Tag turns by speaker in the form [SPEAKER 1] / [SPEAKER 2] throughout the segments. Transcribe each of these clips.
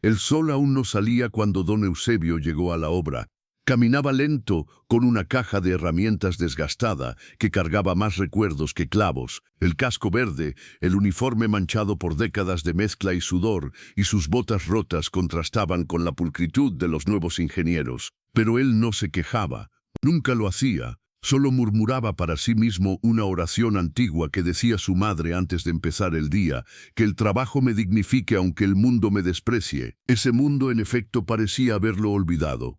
[SPEAKER 1] El sol aún no salía cuando don Eusebio llegó a la obra. Caminaba lento, con una caja de herramientas desgastada que cargaba más recuerdos que clavos, el casco verde, el uniforme manchado por décadas de mezcla y sudor, y sus botas rotas contrastaban con la pulcritud de los nuevos ingenieros. Pero él no se quejaba, nunca lo hacía, solo murmuraba para sí mismo una oración antigua que decía su madre antes de empezar el día: que el trabajo me dignifique aunque el mundo me desprecie. Ese mundo en efecto parecía haberlo olvidado.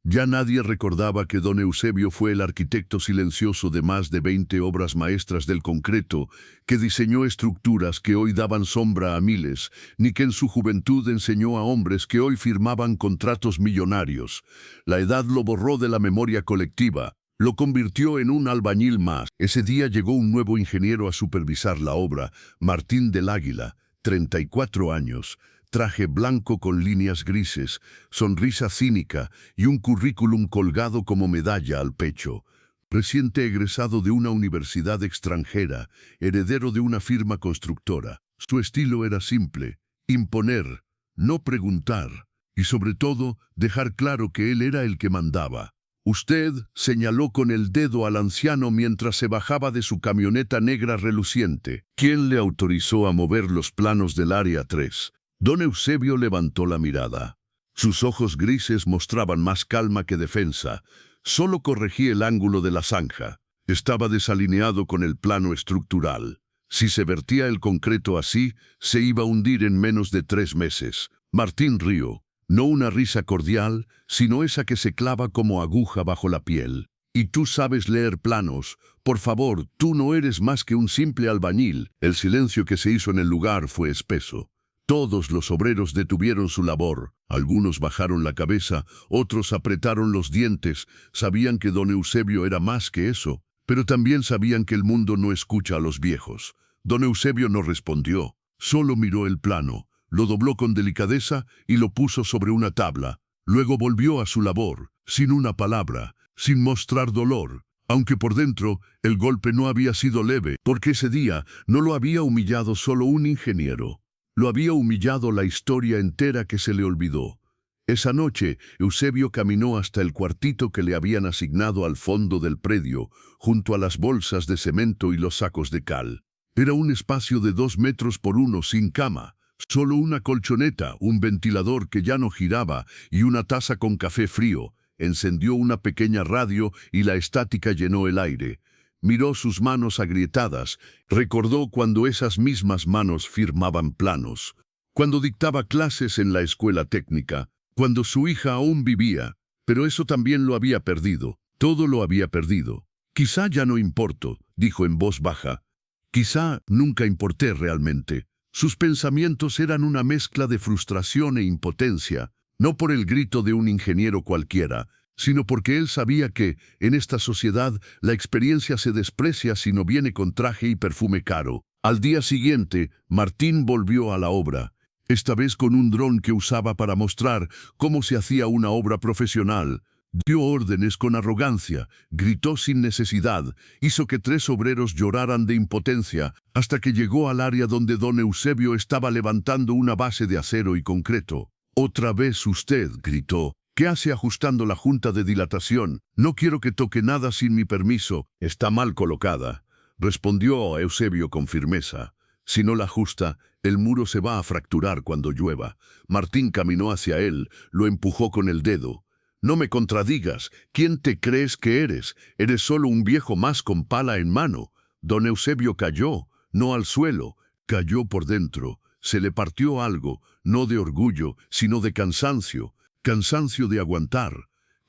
[SPEAKER 1] Ya nadie recordaba que don Eusebio fue el arquitecto silencioso de más de 20 obras maestras del concreto, que diseñó estructuras que hoy daban sombra a miles, ni que en su juventud enseñó a hombres que hoy firmaban contratos millonarios. La edad lo borró de la memoria colectiva, lo convirtió en un albañil más. Ese día llegó un nuevo ingeniero a supervisar la obra, Martín del Águila, 34 años. Traje blanco con líneas grises, sonrisa cínica y un currículum colgado como medalla al pecho. Reciente egresado de una universidad extranjera, heredero de una firma constructora. Su estilo era simple: imponer, no preguntar, y sobre todo, dejar claro que él era el que mandaba. Usted, señaló con el dedo al anciano mientras se bajaba de su camioneta negra reluciente. ¿Quién le autorizó a mover los planos del área 3? Don Eusebio levantó la mirada. Sus ojos grises mostraban más calma que defensa. Solo corregí el ángulo de la zanja. Estaba desalineado con el plano estructural. Si se vertía el concreto así, se iba a hundir en menos de 3 meses. Martín rió. No una risa cordial, sino esa que se clava como aguja bajo la piel. Y tú sabes leer planos. Por favor, tú no eres más que un simple albañil. El silencio que se hizo en el lugar fue espeso. Todos los obreros detuvieron su labor. Algunos bajaron la cabeza, otros apretaron los dientes. Sabían que don Eusebio era más que eso, pero también sabían que el mundo no escucha a los viejos. Don Eusebio no respondió, solo miró el plano, lo dobló con delicadeza y lo puso sobre una tabla. Luego volvió a su labor, sin una palabra, sin mostrar dolor. Aunque por dentro el golpe no había sido leve, porque ese día no lo había humillado solo un ingeniero. Lo había humillado la historia entera que se le olvidó. Esa noche, Eusebio caminó hasta el cuartito que le habían asignado al fondo del predio, junto a las bolsas de cemento y los sacos de cal. Era un espacio de 2 metros por 1 sin cama, solo una colchoneta, un ventilador que ya no giraba y una taza con café frío. Encendió una pequeña radio y la estática llenó el aire. Miró sus manos agrietadas, recordó cuando esas mismas manos firmaban planos, cuando dictaba clases en la escuela técnica, cuando su hija aún vivía, pero eso también lo había perdido, todo lo había perdido. Quizá ya no importo, dijo en voz baja. Quizá nunca importé realmente. Sus pensamientos eran una mezcla de frustración e impotencia, no por el grito de un ingeniero cualquiera, sino porque él sabía que, en esta sociedad, la experiencia se desprecia si no viene con traje y perfume caro. Al día siguiente, Martín volvió a la obra, esta vez con un dron que usaba para mostrar cómo se hacía una obra profesional. Dio órdenes con arrogancia, gritó sin necesidad, hizo que 3 obreros lloraran de impotencia, hasta que llegó al área donde don Eusebio estaba levantando una base de acero y concreto. «Otra vez usted», gritó. «¿Qué hace ajustando la junta de dilatación? No quiero que toque nada sin mi permiso». «Está mal colocada», respondió Eusebio con firmeza. «Si no la ajusta, el muro se va a fracturar cuando llueva». Martín caminó hacia él, lo empujó con el dedo. «No me contradigas. ¿Quién te crees que eres? Eres solo un viejo más con pala en mano». Don Eusebio cayó, no al suelo, cayó por dentro. Se le partió algo, no de orgullo, sino de cansancio. Cansancio de aguantar,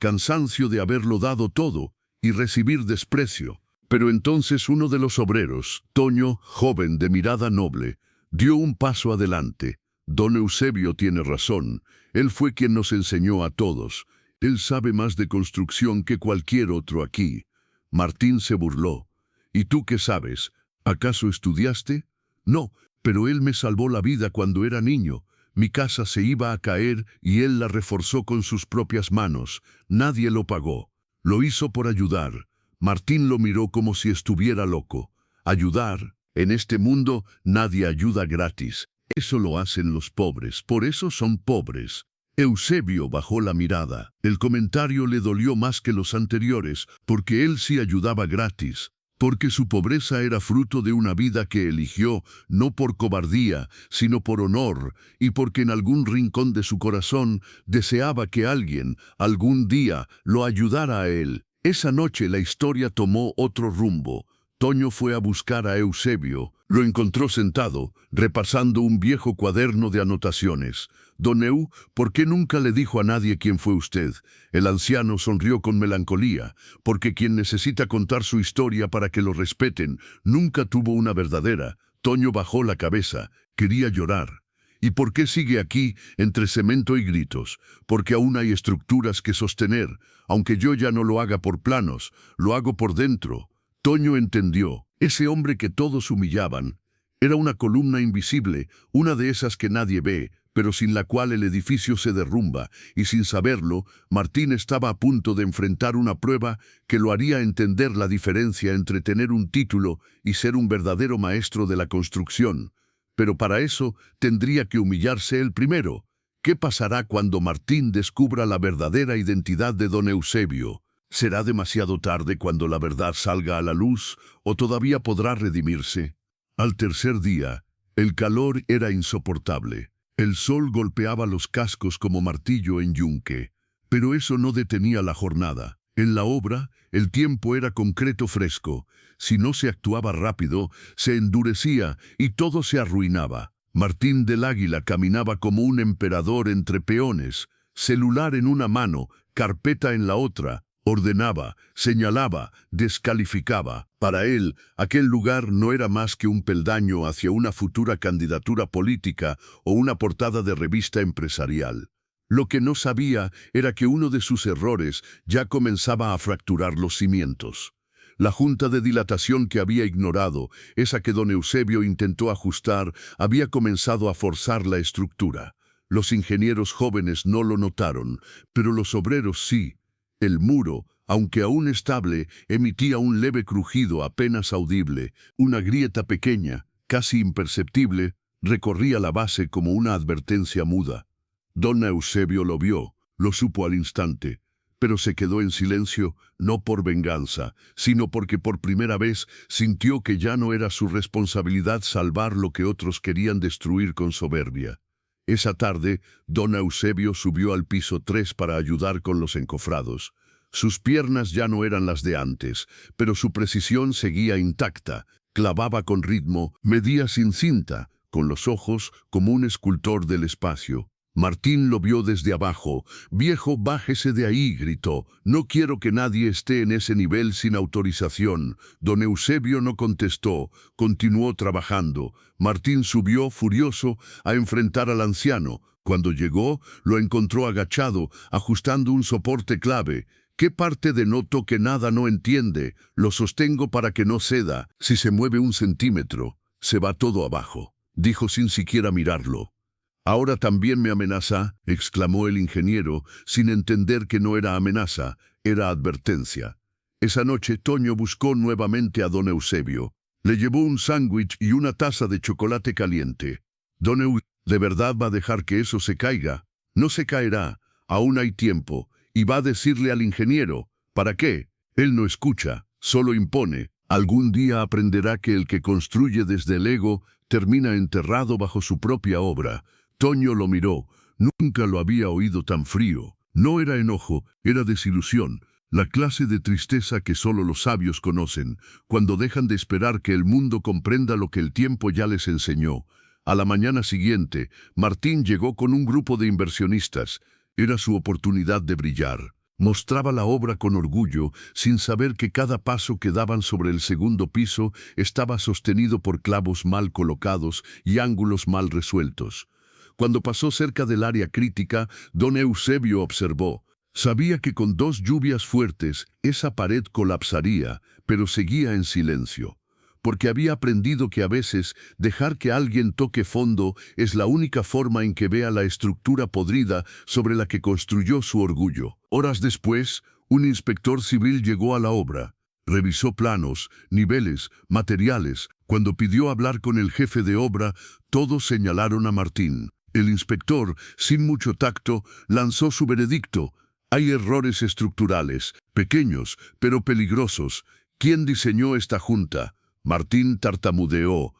[SPEAKER 1] cansancio de haberlo dado todo y recibir desprecio. Pero entonces uno de los obreros, Toño, joven de mirada noble, dio un paso adelante. Don Eusebio tiene razón, él fue quien nos enseñó a todos. Él sabe más de construcción que cualquier otro aquí. Martín se burló. ¿Y tú qué sabes? ¿Acaso estudiaste? No, pero él me salvó la vida cuando era niño. Mi casa se iba a caer y él la reforzó con sus propias manos. Nadie lo pagó. Lo hizo por ayudar. Martín lo miró como si estuviera loco. Ayudar. En este mundo nadie ayuda gratis. Eso lo hacen los pobres, por eso son pobres. Eusebio bajó la mirada. El comentario le dolió más que los anteriores, porque él sí ayudaba gratis, porque su pobreza era fruto de una vida que eligió no por cobardía, sino por honor, y porque en algún rincón de su corazón deseaba que alguien, algún día, lo ayudara a él. Esa noche la historia tomó otro rumbo. Toño fue a buscar a Eusebio. Lo encontró sentado, repasando un viejo cuaderno de anotaciones. «Don Eu, ¿por qué nunca le dijo a nadie quién fue usted?» El anciano sonrió con melancolía, porque quien necesita contar su historia para que lo respeten, nunca tuvo una verdadera. Toño bajó la cabeza, quería llorar. ¿Y por qué sigue aquí, entre cemento y gritos? Porque aún hay estructuras que sostener, aunque yo ya no lo haga por planos, lo hago por dentro. Toño entendió. Ese hombre que todos humillaban era una columna invisible, una de esas que nadie ve, pero sin la cual el edificio se derrumba, y sin saberlo, Martín estaba a punto de enfrentar una prueba que lo haría entender la diferencia entre tener un título y ser un verdadero maestro de la construcción. Pero para eso tendría que humillarse él primero. ¿Qué pasará cuando Martín descubra la verdadera identidad de don Eusebio? ¿Será demasiado tarde cuando la verdad salga a la luz o todavía podrá redimirse? Al tercer día, el calor era insoportable. El sol golpeaba los cascos como martillo en yunque, pero eso no detenía la jornada. En la obra, el tiempo era concreto fresco. Si no se actuaba rápido, se endurecía y todo se arruinaba. Martín del Águila caminaba como un emperador entre peones, celular en una mano, carpeta en la otra. Ordenaba, señalaba, descalificaba. Para él, aquel lugar no era más que un peldaño hacia una futura candidatura política o una portada de revista empresarial. Lo que no sabía era que uno de sus errores ya comenzaba a fracturar los cimientos. La junta de dilatación que había ignorado, esa que don Eusebio intentó ajustar, había comenzado a forzar la estructura. Los ingenieros jóvenes no lo notaron, pero los obreros sí. El muro, aunque aún estable, emitía un leve crujido apenas audible. Una grieta pequeña, casi imperceptible, recorría la base como una advertencia muda. Don Eusebio lo vio, lo supo al instante, pero se quedó en silencio, no por venganza, sino porque por primera vez sintió que ya no era su responsabilidad salvar lo que otros querían destruir con soberbia. Esa tarde, don Eusebio subió al piso 3 para ayudar con los encofrados. Sus piernas ya no eran las de antes, pero su precisión seguía intacta. Clavaba con ritmo, medía sin cinta, con los ojos como un escultor del espacio. Martín lo vio desde abajo. «Viejo, bájese de ahí», gritó. «No quiero que nadie esté en ese nivel sin autorización». Don Eusebio no contestó, continuó trabajando. Martín subió, furioso, a enfrentar al anciano. Cuando llegó, lo encontró agachado, ajustando un soporte clave. «¿Qué parte de no toque nada no entiende? Lo sostengo para que no ceda. Si se mueve un centímetro, se va todo abajo», dijo sin siquiera mirarlo. «¿Ahora también me amenaza?», exclamó el ingeniero, sin entender que no era amenaza, era advertencia. Esa noche Toño buscó nuevamente a don Eusebio. Le llevó un sándwich y una taza de chocolate caliente. «Don Eusebio, ¿de verdad va a dejar que eso se caiga?» «No se caerá, aún hay tiempo». Y va a decirle al ingeniero, ¿para qué? Él no escucha, solo impone. Algún día aprenderá que el que construye desde el ego termina enterrado bajo su propia obra. Toño lo miró. Nunca lo había oído tan frío. No era enojo, era desilusión. La clase de tristeza que solo los sabios conocen, cuando dejan de esperar que el mundo comprenda lo que el tiempo ya les enseñó. A la mañana siguiente, Martín llegó con un grupo de inversionistas. Era su oportunidad de brillar. Mostraba la obra con orgullo, sin saber que cada paso que daban sobre el segundo piso estaba sostenido por clavos mal colocados y ángulos mal resueltos. Cuando pasó cerca del área crítica, don Eusebio observó. Sabía que con 2 lluvias fuertes esa pared colapsaría, pero seguía en silencio. Porque había aprendido que a veces dejar que alguien toque fondo es la única forma en que vea la estructura podrida sobre la que construyó su orgullo. Horas después, un inspector civil llegó a la obra. Revisó planos, niveles, materiales. Cuando pidió hablar con el jefe de obra, todos señalaron a Martín. El inspector, sin mucho tacto, lanzó su veredicto. Hay errores estructurales, pequeños, pero peligrosos. ¿Quién diseñó esta junta? Martín tartamudeó.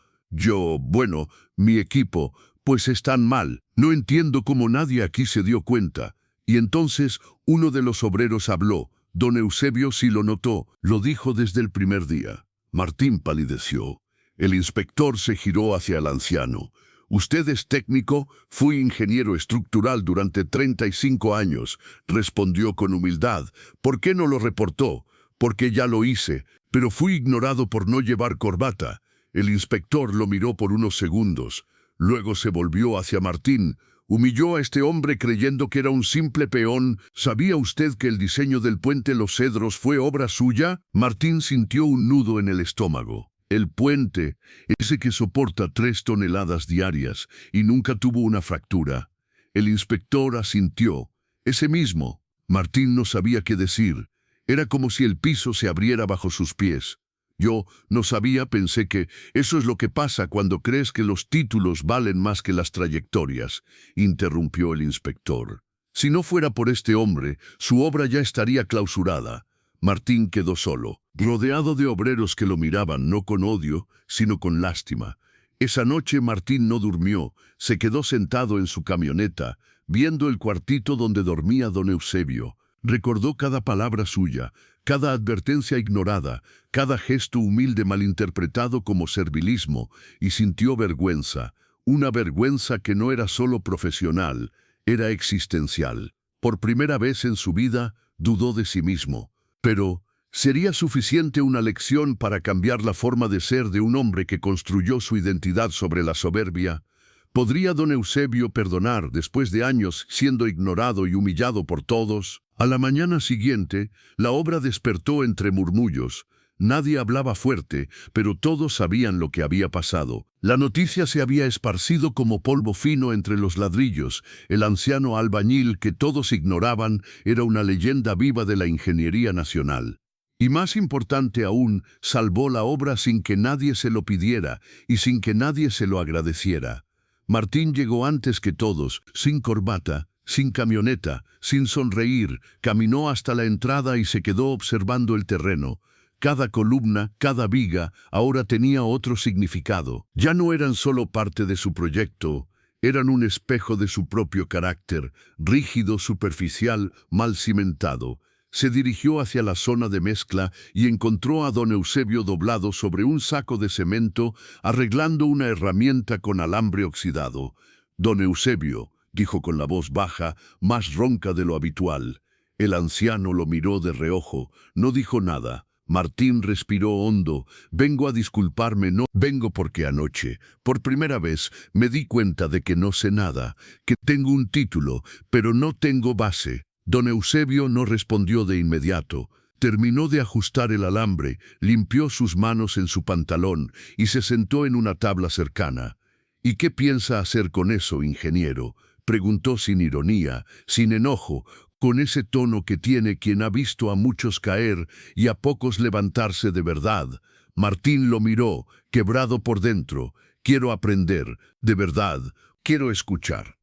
[SPEAKER 1] Bueno, mi equipo, pues están mal. No entiendo cómo nadie aquí se dio cuenta. Y entonces uno de los obreros habló. Don Eusebio sí lo notó, lo dijo desde el primer día. Martín palideció. El inspector se giró hacia el anciano. «¿Usted es técnico? Fui ingeniero estructural durante 35 años», respondió con humildad. «¿Por qué no lo reportó?» «Porque ya lo hice, pero fui ignorado por no llevar corbata». El inspector lo miró por unos segundos. Luego se volvió hacia Martín. Humilló a este hombre creyendo que era un simple peón. ¿Sabía usted que el diseño del puente Los Cedros fue obra suya? Martín sintió un nudo en el estómago. El puente, ese que soporta 3 toneladas diarias y nunca tuvo una fractura. El inspector asintió. Ese mismo. Martín no sabía qué decir. Era como si el piso se abriera bajo sus pies. Yo no sabía, pensé que eso es lo que pasa cuando crees que los títulos valen más que las trayectorias, interrumpió el inspector. Si no fuera por este hombre, su obra ya estaría clausurada. Martín quedó solo, rodeado de obreros que lo miraban no con odio, sino con lástima. Esa noche Martín no durmió, se quedó sentado en su camioneta, viendo el cuartito donde dormía don Eusebio. Recordó cada palabra suya, cada advertencia ignorada, cada gesto humilde malinterpretado como servilismo, y sintió vergüenza, una vergüenza que no era solo profesional, era existencial. Por primera vez en su vida, dudó de sí mismo. Pero, ¿sería suficiente una lección para cambiar la forma de ser de un hombre que construyó su identidad sobre la soberbia? ¿Podría don Eusebio perdonar después de años siendo ignorado y humillado por todos? A la mañana siguiente, la obra despertó entre murmullos. Nadie hablaba fuerte, pero todos sabían lo que había pasado. La noticia se había esparcido como polvo fino entre los ladrillos. El anciano albañil que todos ignoraban era una leyenda viva de la ingeniería nacional. Y más importante aún, salvó la obra sin que nadie se lo pidiera y sin que nadie se lo agradeciera. Martín llegó antes que todos, sin corbata, sin camioneta, sin sonreír, caminó hasta la entrada y se quedó observando el terreno. Cada columna, cada viga, ahora tenía otro significado. Ya no eran solo parte de su proyecto, eran un espejo de su propio carácter, rígido, superficial, mal cimentado. Se dirigió hacia la zona de mezcla y encontró a don Eusebio doblado sobre un saco de cemento, arreglando una herramienta con alambre oxidado. «Don Eusebio», dijo con la voz baja, más ronca de lo habitual. El anciano lo miró de reojo, no dijo nada. Martín respiró hondo. «Vengo a disculparme, no vengo porque anoche, por primera vez, me di cuenta de que no sé nada, que tengo un título, pero no tengo base». Don Eusebio no respondió de inmediato. Terminó de ajustar el alambre, limpió sus manos en su pantalón y se sentó en una tabla cercana. «¿Y qué piensa hacer con eso, ingeniero?», preguntó sin ironía, sin enojo, con ese tono que tiene quien ha visto a muchos caer y a pocos levantarse de verdad. Martín lo miró, quebrado por dentro. «Quiero aprender, de verdad, quiero escuchar.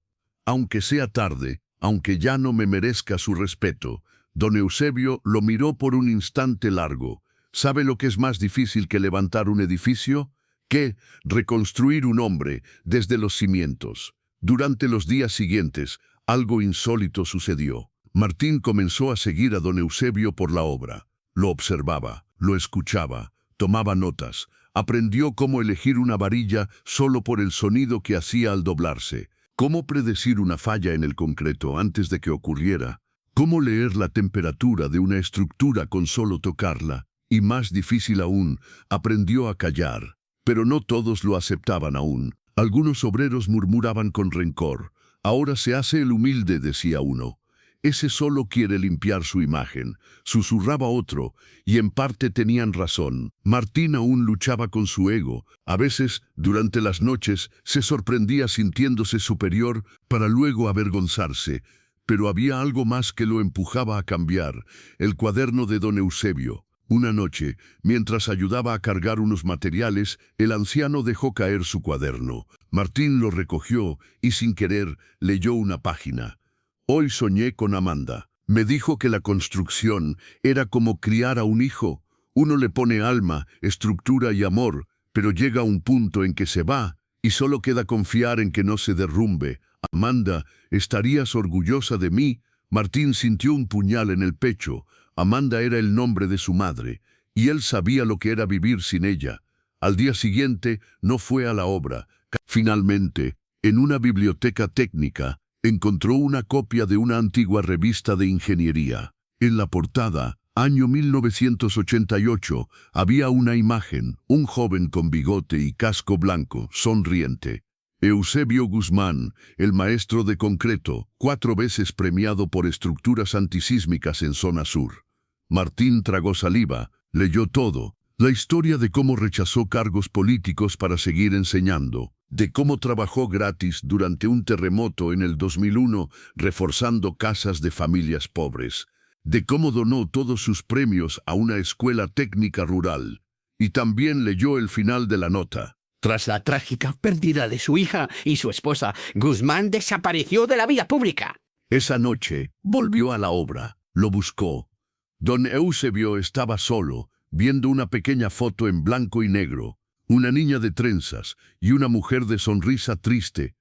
[SPEAKER 1] Aunque sea tarde, aunque ya no me merezca su respeto». Don Eusebio lo miró por un instante largo. «¿Sabe lo que es más difícil que levantar un edificio? ¿Qué? Reconstruir un hombre desde los cimientos». Durante los días siguientes, algo insólito sucedió. Martín comenzó a seguir a don Eusebio por la obra. Lo observaba, lo escuchaba, tomaba notas. Aprendió cómo elegir una varilla solo por el sonido que hacía al doblarse. Cómo predecir una falla en el concreto antes de que ocurriera. Cómo leer la temperatura de una estructura con solo tocarla. Y más difícil aún, aprendió a callar. Pero no todos lo aceptaban aún. Algunos obreros murmuraban con rencor. «Ahora se hace el humilde», decía uno. «Ese solo quiere limpiar su imagen», susurraba otro, y en parte tenían razón. Martín aún luchaba con su ego. A veces, durante las noches, se sorprendía sintiéndose superior para luego avergonzarse. Pero había algo más que lo empujaba a cambiar, el cuaderno de don Eusebio. Una noche, mientras ayudaba a cargar unos materiales, el anciano dejó caer su cuaderno. Martín lo recogió y, sin querer, leyó una página. Hoy soñé con Amanda. Me dijo que la construcción era como criar a un hijo. Uno le pone alma, estructura y amor, pero llega un punto en que se va y solo queda confiar en que no se derrumbe. Amanda, ¿estarías orgullosa de mí? Martín sintió un puñal en el pecho. Amanda era el nombre de su madre, y él sabía lo que era vivir sin ella. Al día siguiente no fue a la obra. Finalmente, en una biblioteca técnica, encontró una copia de una antigua revista de ingeniería. En la portada, año 1988, había una imagen, un joven con bigote y casco blanco, sonriente. Eusebio Guzmán, el maestro de concreto, 4 veces premiado por estructuras antisísmicas en zona sur. Martín tragó saliva, leyó todo, la historia de cómo rechazó cargos políticos para seguir enseñando, de cómo trabajó gratis durante un terremoto en el 2001 reforzando casas de familias pobres, de cómo donó todos sus premios a una escuela técnica rural, y también leyó el final de la nota.
[SPEAKER 2] Tras la trágica pérdida de su hija y su esposa, Guzmán desapareció de la vida pública.
[SPEAKER 1] Esa noche volvió a la obra, lo buscó. Don Eusebio estaba solo, viendo una pequeña foto en blanco y negro, una niña de trenzas y una mujer de sonrisa triste.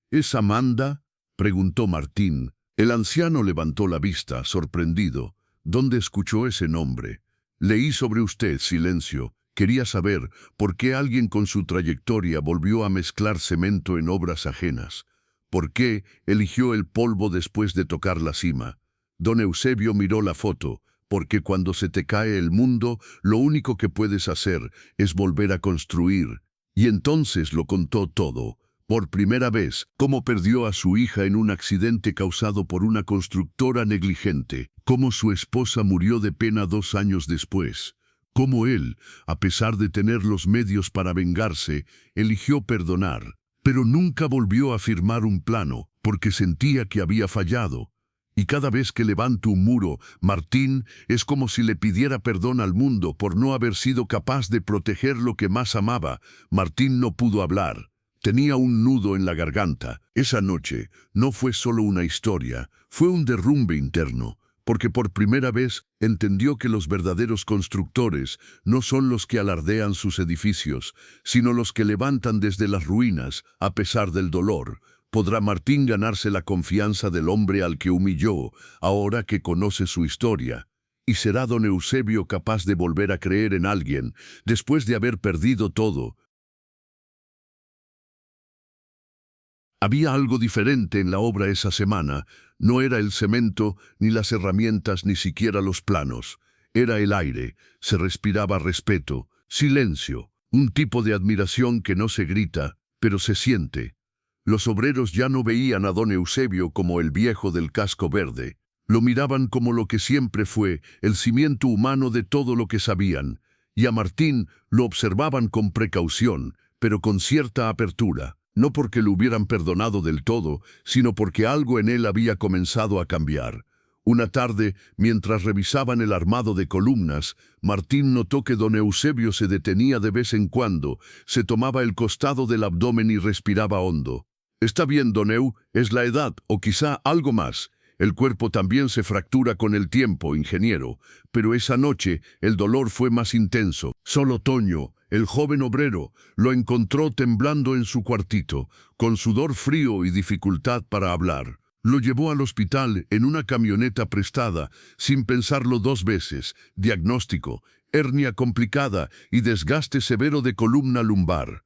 [SPEAKER 1] ¿Es Amanda?, preguntó Martín. El anciano levantó la vista, sorprendido. ¿Dónde escuchó ese nombre? Leí sobre usted, silencio. Quería saber por qué alguien con su trayectoria volvió a mezclar cemento en obras ajenas. ¿Por qué eligió el polvo después de tocar la cima? Don Eusebio miró la foto. Porque cuando se te cae el mundo, lo único que puedes hacer es volver a construir. Y entonces lo contó todo. Por primera vez, cómo perdió a su hija en un accidente causado por una constructora negligente, cómo su esposa murió de pena 2 años después, cómo él, a pesar de tener los medios para vengarse, eligió perdonar, pero nunca volvió a firmar un plano, porque sentía que había fallado. Y cada vez que levanta un muro, Martín, es como si le pidiera perdón al mundo por no haber sido capaz de proteger lo que más amaba. Martín no pudo hablar. Tenía un nudo en la garganta. Esa noche no fue solo una historia, fue un derrumbe interno, porque por primera vez entendió que los verdaderos constructores no son los que alardean sus edificios, sino los que levantan desde las ruinas, a pesar del dolor. ¿Podrá Martín ganarse la confianza del hombre al que humilló, ahora que conoce su historia? ¿Y será don Eusebio capaz de volver a creer en alguien, después de haber perdido todo? Había algo diferente en la obra esa semana. No era el cemento, ni las herramientas, ni siquiera los planos. Era el aire. Se respiraba respeto, silencio, un tipo de admiración que no se grita, pero se siente. Los obreros ya no veían a don Eusebio como el viejo del casco verde. Lo miraban como lo que siempre fue, el cimiento humano de todo lo que sabían. Y a Martín lo observaban con precaución, pero con cierta apertura. No porque lo hubieran perdonado del todo, sino porque algo en él había comenzado a cambiar. Una tarde, mientras revisaban el armado de columnas, Martín notó que don Eusebio se detenía de vez en cuando, se tomaba el costado del abdomen y respiraba hondo. «Está bien, don Eu, es la edad, o quizá algo más. El cuerpo también se fractura con el tiempo, ingeniero. Pero esa noche el dolor fue más intenso. Solo Toño, el joven obrero, lo encontró temblando en su cuartito, con sudor frío y dificultad para hablar. Lo llevó al hospital en una camioneta prestada, sin pensarlo 2 veces. Diagnóstico: hernia complicada y desgaste severo de columna lumbar.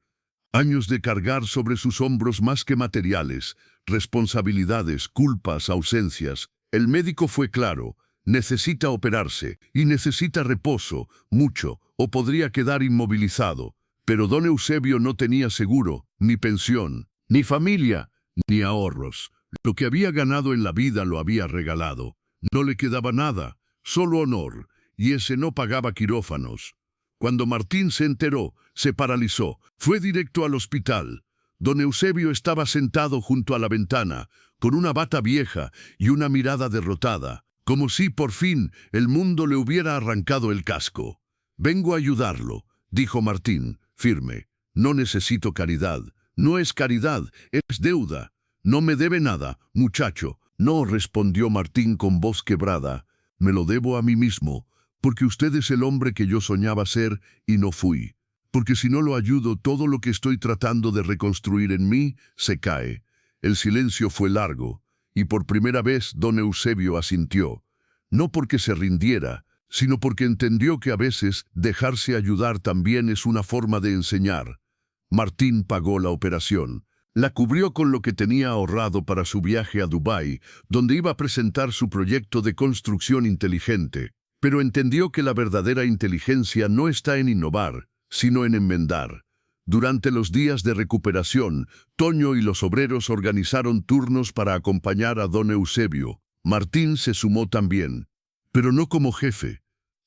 [SPEAKER 1] Años de cargar sobre sus hombros más que materiales, responsabilidades, culpas, ausencias. El médico fue claro: necesita operarse y necesita reposo, mucho, o podría quedar inmovilizado. Pero don Eusebio no tenía seguro, ni pensión, ni familia, ni ahorros. Lo que había ganado en la vida lo había regalado. No le quedaba nada, solo honor, y ese no pagaba quirófanos. Cuando Martín se enteró, se paralizó. Fue directo al hospital. Don Eusebio estaba sentado junto a la ventana, con una bata vieja y una mirada derrotada. como si por fin el mundo le hubiera arrancado el casco. «Vengo a ayudarlo», dijo Martín, firme. «No necesito caridad. No es caridad, es deuda. No me debe nada, muchacho». «No», respondió Martín con voz quebrada. «Me lo debo a mí mismo, porque usted es el hombre que yo soñaba ser y no fui. Porque si no lo ayudo, todo lo que estoy tratando de reconstruir en mí se cae». El silencio fue largo, y por primera vez don Eusebio asintió. No porque se rindiera, sino porque entendió que a veces dejarse ayudar también es una forma de enseñar. Martín pagó la operación. La cubrió con lo que tenía ahorrado para su viaje a Dubái, donde iba a presentar su proyecto de construcción inteligente. Pero entendió que la verdadera inteligencia no está en innovar, sino en enmendar. Durante los días de recuperación, Toño y los obreros organizaron turnos para acompañar a don Eusebio. Martín se sumó también, pero no como jefe,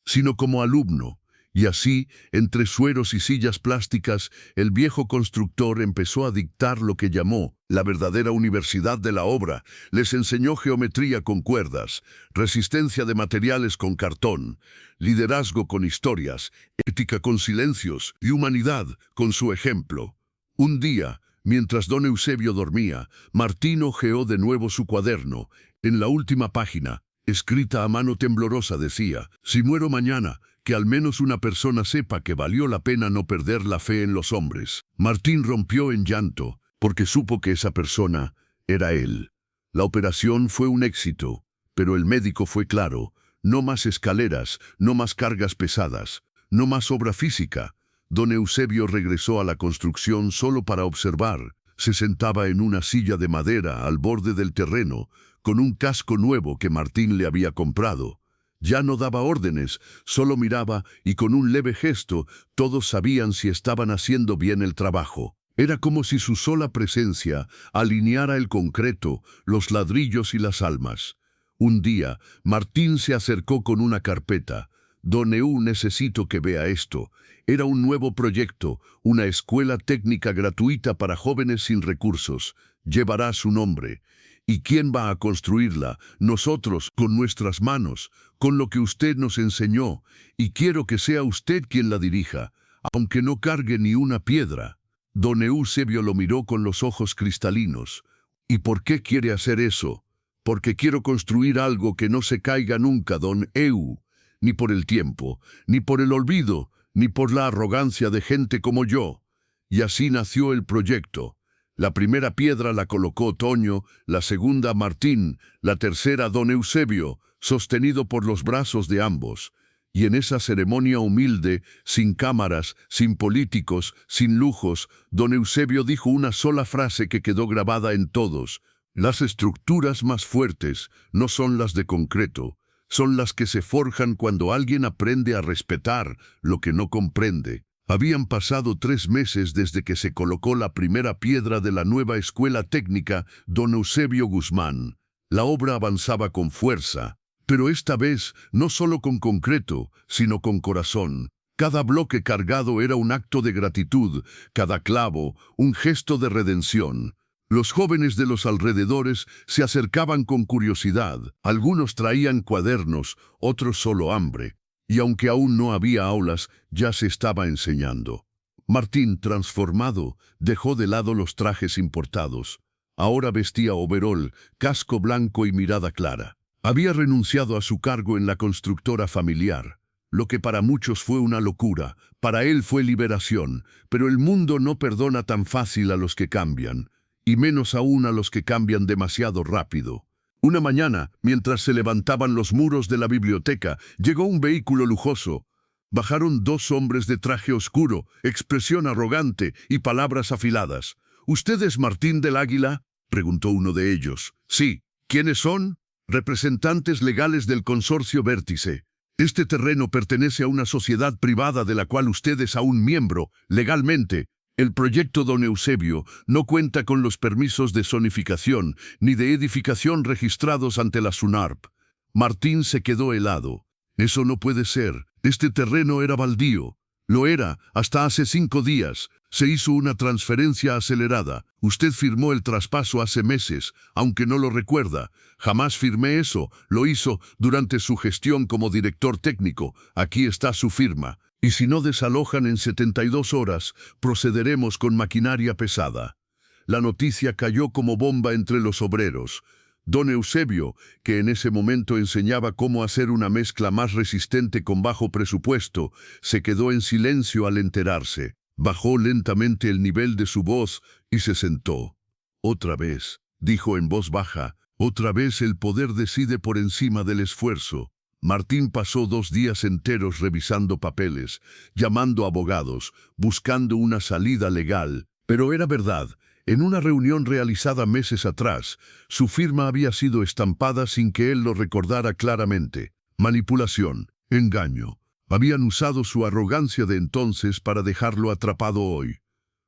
[SPEAKER 1] sino como alumno. Y así, entre sueros y sillas plásticas, el viejo constructor empezó a dictar lo que llamó la verdadera universidad de la obra. Les enseñó geometría con cuerdas, resistencia de materiales con cartón, liderazgo con historias, ética con silencios y humanidad con su ejemplo. Un día, mientras don Eusebio dormía, Martín hojeó de nuevo su cuaderno. En la última página, escrita a mano temblorosa, decía: «Si muero mañana, que al menos una persona sepa que valió la pena no perder la fe en los hombres». Martín rompió en llanto, porque supo que esa persona era él. La operación fue un éxito, pero el médico fue claro: no más escaleras, no más cargas pesadas, no más obra física. Don Eusebio regresó a la construcción solo para observar. Se sentaba en una silla de madera al borde del terreno, con un casco nuevo que Martín le había comprado. Ya no daba órdenes, solo miraba y con un leve gesto todos sabían si estaban haciendo bien el trabajo. Era como si su sola presencia alineara el concreto, los ladrillos y las almas. Un día, Martín se acercó con una carpeta. «Don Eu, necesito que vea esto». Era un nuevo proyecto, una escuela técnica gratuita para jóvenes sin recursos. Llevará su nombre. ¿Y quién va a construirla? Nosotros, con nuestras manos, con lo que usted nos enseñó. Y quiero que sea usted quien la dirija, aunque no cargue ni una piedra. Don Eusebio lo miró con los ojos cristalinos. «¿Y por qué quiere hacer eso?» «Porque quiero construir algo que no se caiga nunca, don Eu. Ni por el tiempo, ni por el olvido, ni por la arrogancia de gente como yo». Y así nació el proyecto. La primera piedra la colocó Toño, la segunda Martín, la tercera don Eusebio, sostenido por los brazos de ambos. Y en esa ceremonia humilde, sin cámaras, sin políticos, sin lujos, don Eusebio dijo una sola frase que quedó grabada en todos: «Las estructuras más fuertes no son las de concreto, son las que se forjan cuando alguien aprende a respetar lo que no comprende». Habían pasado 3 meses desde que se colocó la primera piedra de la nueva escuela técnica don Eusebio Guzmán. La obra avanzaba con fuerza, pero esta vez no solo con concreto, sino con corazón. Cada bloque cargado era un acto de gratitud, cada clavo un gesto de redención. Los jóvenes de los alrededores se acercaban con curiosidad. Algunos traían cuadernos, otros solo hambre. Y aunque aún no había aulas, ya se estaba enseñando. Martín, transformado, dejó de lado los trajes importados. Ahora vestía overol, casco blanco y mirada clara. Había renunciado a su cargo en la constructora familiar. Lo que para muchos fue una locura, para él fue liberación. Pero el mundo no perdona tan fácil a los que cambian, y menos aún a los que cambian demasiado rápido. Una mañana, mientras se levantaban los muros de la biblioteca, llegó un vehículo lujoso. Bajaron 2 hombres de traje oscuro, expresión arrogante y palabras afiladas. «¿Usted es Martín del Águila?», preguntó uno de ellos. «Sí». «¿Quiénes son?». «Representantes legales del consorcio Vértice. Este terreno pertenece a una sociedad privada de la cual usted es aún miembro, legalmente. El proyecto don Eusebio no cuenta con los permisos de zonificación ni de edificación registrados ante la SUNARP». Martín se quedó helado. «Eso no puede ser. Este terreno era baldío». Lo era, hasta hace 5 días. Se hizo una transferencia acelerada. Usted firmó el traspaso hace meses, aunque no lo recuerda. Jamás firmé eso. Lo hizo durante su gestión como director técnico. Aquí está su firma. Y si no desalojan en 72 horas, procederemos con maquinaria pesada. La noticia cayó como bomba entre los obreros. Don Eusebio, que en ese momento enseñaba cómo hacer una mezcla más resistente con bajo presupuesto, se quedó en silencio al enterarse. Bajó lentamente el nivel de su voz y se sentó. Otra vez, dijo en voz baja, otra vez el poder decide por encima del esfuerzo. Martín pasó 2 días enteros revisando papeles, llamando abogados, buscando una salida legal. Pero era verdad. En una reunión realizada meses atrás, su firma había sido estampada sin que él lo recordara claramente. Manipulación, engaño. Habían usado su arrogancia de entonces para dejarlo atrapado hoy.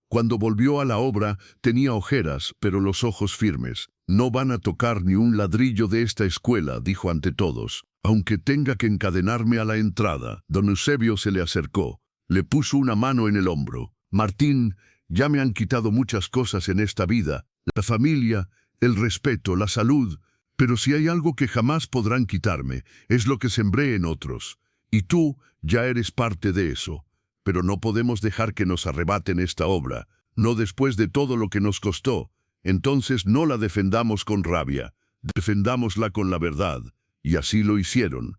[SPEAKER 1] Cuando volvió a la obra, tenía ojeras, pero los ojos firmes. No van a tocar ni un ladrillo de esta escuela, dijo ante todos. Aunque tenga que encadenarme a la entrada. Don Eusebio se le acercó. Le puso una mano en el hombro. Martín, ya me han quitado muchas cosas en esta vida, la familia, el respeto, la salud, pero si hay algo que jamás podrán quitarme, es lo que sembré en otros. Y tú ya eres parte de eso. Pero no podemos dejar que nos arrebaten esta obra, no después de todo lo que nos costó. Entonces no la defendamos con rabia, defendámosla con la verdad. Y así lo hicieron.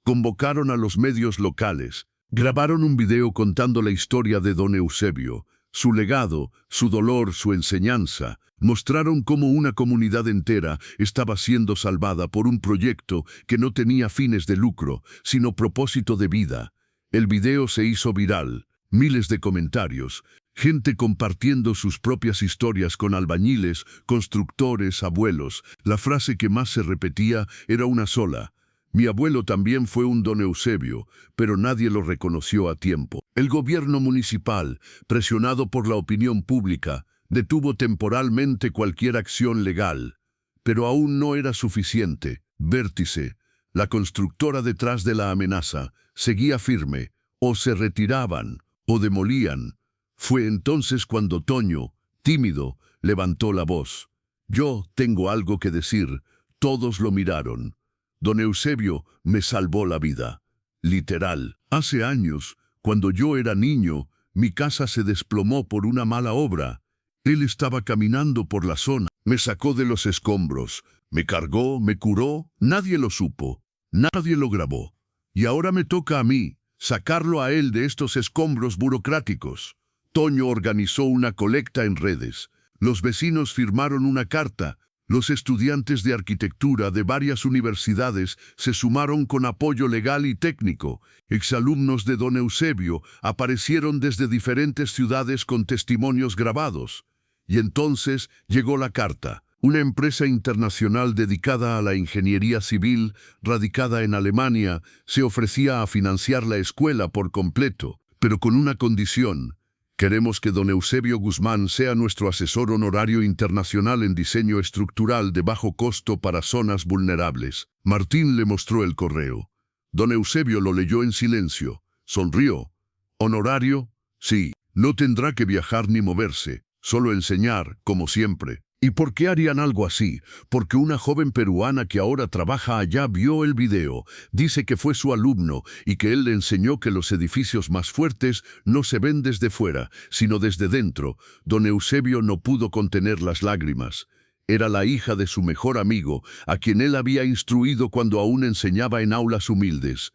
[SPEAKER 1] Convocaron a los medios locales, grabaron un video contando la historia de don Eusebio, su legado, su dolor, su enseñanza. Mostraron cómo una comunidad entera estaba siendo salvada por un proyecto que no tenía fines de lucro, sino propósito de vida. El video se hizo viral, miles de comentarios, gente compartiendo sus propias historias con albañiles, constructores, abuelos. La frase que más se repetía era una sola. Mi abuelo también fue un don Eusebio, pero nadie lo reconoció a tiempo. El gobierno municipal, presionado por la opinión pública, detuvo temporalmente cualquier acción legal. Pero aún no era suficiente. Vértice, la constructora detrás de la amenaza, seguía firme. O se retiraban, o demolían. Fue entonces cuando Toño, tímido, levantó la voz. Yo tengo algo que decir. Todos lo miraron. Don Eusebio me salvó la vida. Literal. Hace años, cuando yo era niño, mi casa se desplomó por una mala obra. Él estaba caminando por la zona, me sacó de los escombros, me cargó, me curó. Nadie lo supo, nadie lo grabó. Y ahora me toca a mí sacarlo a él de estos escombros burocráticos. Toño organizó una colecta en redes. Los vecinos firmaron una carta. Los estudiantes de arquitectura de varias universidades se sumaron con apoyo legal y técnico. Exalumnos de don Eusebio aparecieron desde diferentes ciudades con testimonios grabados. Y entonces llegó la carta. Una empresa internacional dedicada a la ingeniería civil, radicada en Alemania, se ofrecía a financiar la escuela por completo, pero con una condición. Queremos que don Eusebio Guzmán sea nuestro asesor honorario internacional en diseño estructural de bajo costo para zonas vulnerables. Martín le mostró el correo. Don Eusebio lo leyó en silencio. Sonrió. ¿Honorario? Sí. No tendrá que viajar ni moverse, solo enseñar, como siempre. ¿Y por qué harían algo así? Porque una joven peruana que ahora trabaja allá vio el video, dice que fue su alumno y que él le enseñó que los edificios más fuertes no se ven desde fuera, sino desde dentro. Don Eusebio no pudo contener las lágrimas. Era la hija de su mejor amigo, a quien él había instruido cuando aún enseñaba en aulas humildes.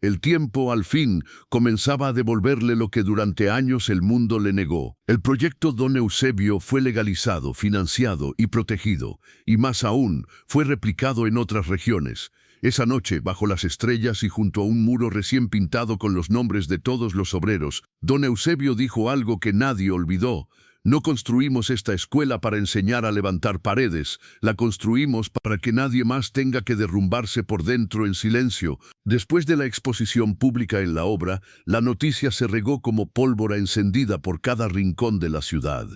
[SPEAKER 1] El tiempo, al fin, comenzaba a devolverle lo que durante años el mundo le negó. El proyecto Don Eusebio fue legalizado, financiado y protegido, y más aún, fue replicado en otras regiones. Esa noche, bajo las estrellas y junto a un muro recién pintado con los nombres de todos los obreros, Don Eusebio dijo algo que nadie olvidó. No construimos esta escuela para enseñar a levantar paredes, la construimos para que nadie más tenga que derrumbarse por dentro en silencio. Después de la exposición pública en la obra, la noticia se regó como pólvora encendida por cada rincón de la ciudad.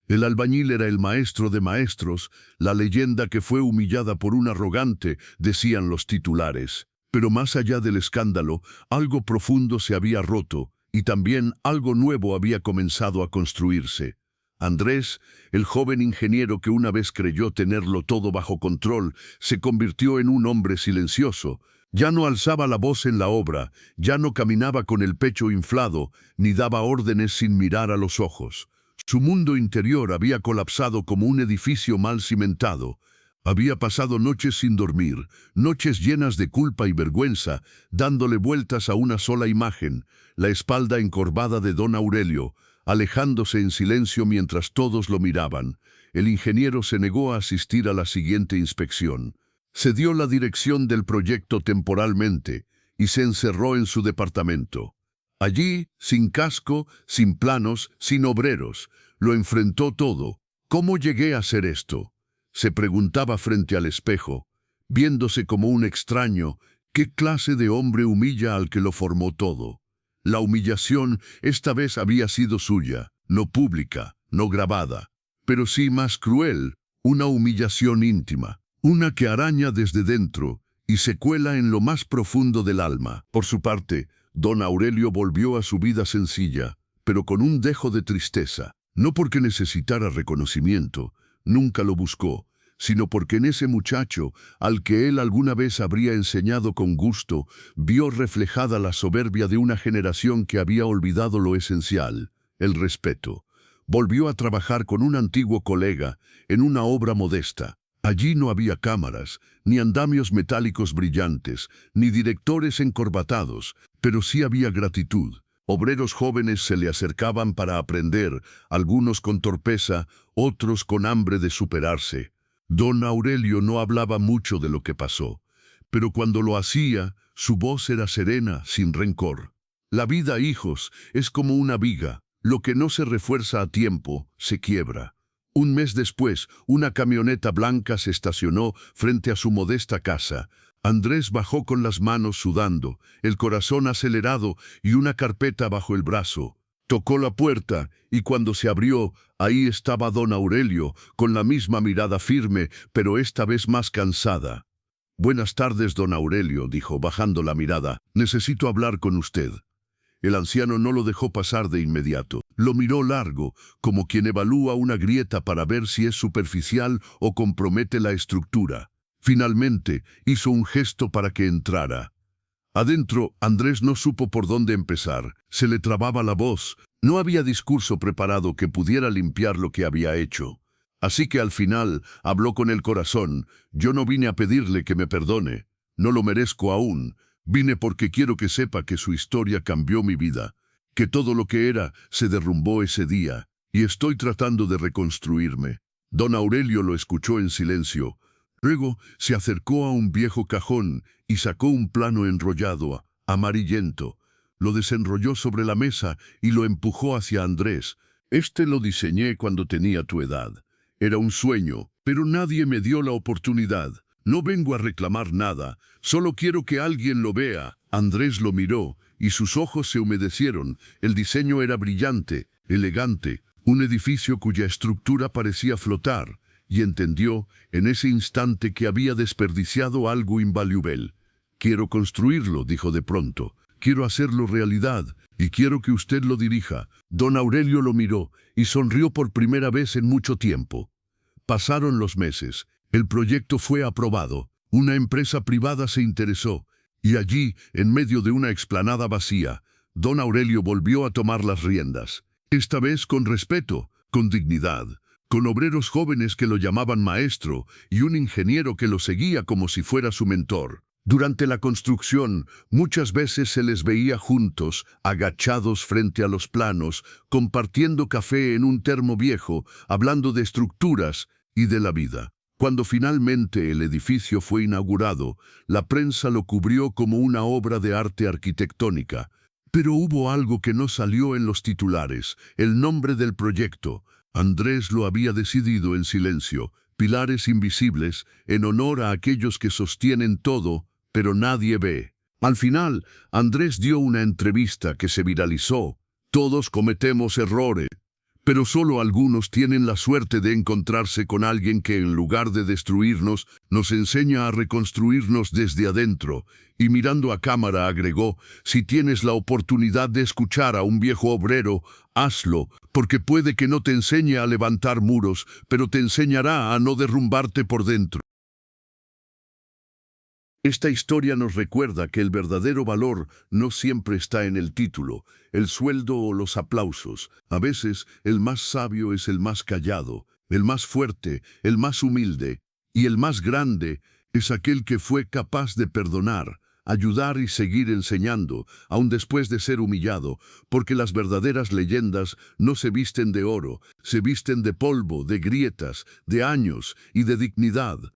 [SPEAKER 1] El albañil era el maestro de maestros, la leyenda que fue humillada por un arrogante, decían los titulares. Pero más allá del escándalo, algo profundo se había roto, y también algo nuevo había comenzado a construirse. Andrés, el joven ingeniero que una vez creyó tenerlo todo bajo control, se convirtió en un hombre silencioso. Ya no alzaba la voz en la obra, ya no caminaba con el pecho inflado, ni daba órdenes sin mirar a los ojos. Su mundo interior había colapsado como un edificio mal cimentado. Había pasado noches sin dormir, noches llenas de culpa y vergüenza, dándole vueltas a una sola imagen, la espalda encorvada de don Aurelio, alejándose en silencio mientras todos lo miraban. El ingeniero se negó a asistir a la siguiente inspección. Se dio la dirección del proyecto temporalmente y se encerró en su departamento. Allí, sin casco, sin planos, sin obreros, lo enfrentó todo. ¿Cómo llegué a hacer esto?, se preguntaba frente al espejo, viéndose como un extraño. ¿Qué clase de hombre humilla al que lo formó todo? La humillación esta vez había sido suya, no pública, no grabada, pero sí más cruel, una humillación íntima, una que araña desde dentro y se cuela en lo más profundo del alma. Por su parte, don Aurelio volvió a su vida sencilla, pero con un dejo de tristeza, no porque necesitara reconocimiento, nunca lo buscó, sino porque en ese muchacho, al que él alguna vez habría enseñado con gusto, vio reflejada la soberbia de una generación que había olvidado lo esencial, el respeto. Volvió a trabajar con un antiguo colega en una obra modesta. Allí no había cámaras, ni andamios metálicos brillantes, ni directores encorbatados, pero sí había gratitud. Obreros jóvenes se le acercaban para aprender, algunos con torpeza, otros con hambre de superarse. Don Aurelio no hablaba mucho de lo que pasó, pero cuando lo hacía, su voz era serena, sin rencor. La vida, hijos, es como una viga. Lo que no se refuerza a tiempo, se quiebra. Un mes después, una camioneta blanca se estacionó frente a su modesta casa. Andrés bajó con las manos sudando, el corazón acelerado y una carpeta bajo el brazo. Tocó la puerta y cuando se abrió, ahí estaba don Aurelio, con la misma mirada firme, pero esta vez más cansada. «Buenas tardes, don Aurelio», dijo, bajando la mirada. «Necesito hablar con usted». El anciano no lo dejó pasar de inmediato. Lo miró largo, como quien evalúa una grieta para ver si es superficial o compromete la estructura. Finalmente, hizo un gesto para que entrara. Adentro, Andrés no supo por dónde empezar. Se le trababa la voz. No había discurso preparado que pudiera limpiar lo que había hecho. Así que al final habló con el corazón. «Yo no vine a pedirle que me perdone. No lo merezco aún. Vine porque quiero que sepa que su historia cambió mi vida, que todo lo que era se derrumbó ese día, y estoy tratando de reconstruirme». Don Aurelio lo escuchó en silencio. Luego se acercó a un viejo cajón y sacó un plano enrollado, amarillento. Lo desenrolló sobre la mesa y lo empujó hacia Andrés. «Este lo diseñé cuando tenía tu edad. Era un sueño, pero nadie me dio la oportunidad. No vengo a reclamar nada, solo quiero que alguien lo vea». Andrés lo miró y sus ojos se humedecieron. El diseño era brillante, elegante, un edificio cuya estructura parecía flotar, y entendió en ese instante que había desperdiciado algo invaluable. «Quiero construirlo», dijo de pronto. «Quiero hacerlo realidad, y quiero que usted lo dirija». Don Aurelio lo miró y sonrió por primera vez en mucho tiempo. Pasaron los meses. El proyecto fue aprobado. Una empresa privada se interesó, y allí, en medio de una explanada vacía, don Aurelio volvió a tomar las riendas. Esta vez con respeto, con dignidad, con obreros jóvenes que lo llamaban maestro y un ingeniero que lo seguía como si fuera su mentor. Durante la construcción, muchas veces se les veía juntos, agachados frente a los planos, compartiendo café en un termo viejo, hablando de estructuras y de la vida. Cuando finalmente el edificio fue inaugurado, la prensa lo cubrió como una obra de arte arquitectónica. Pero hubo algo que no salió en los titulares: el nombre del proyecto. Andrés lo había decidido en silencio, pilares invisibles, en honor a aquellos que sostienen todo, pero nadie ve. Al final, Andrés dio una entrevista que se viralizó. «Todos cometemos errores, Pero solo algunos tienen la suerte de encontrarse con alguien que en lugar de destruirnos, nos enseña a reconstruirnos desde adentro. Y mirando a cámara agregó, si tienes la oportunidad de escuchar a un viejo obrero, hazlo, porque puede que no te enseñe a levantar muros, pero te enseñará a no derrumbarte por dentro. Esta historia nos recuerda que el verdadero valor no siempre está en el título, el sueldo o los aplausos. A veces el más sabio es el más callado, el más fuerte, el más humilde, y el más grande es aquel que fue capaz de perdonar, ayudar y seguir enseñando, aun después de ser humillado, porque las verdaderas leyendas no se visten de oro, se visten de polvo, de grietas, de años y de dignidad.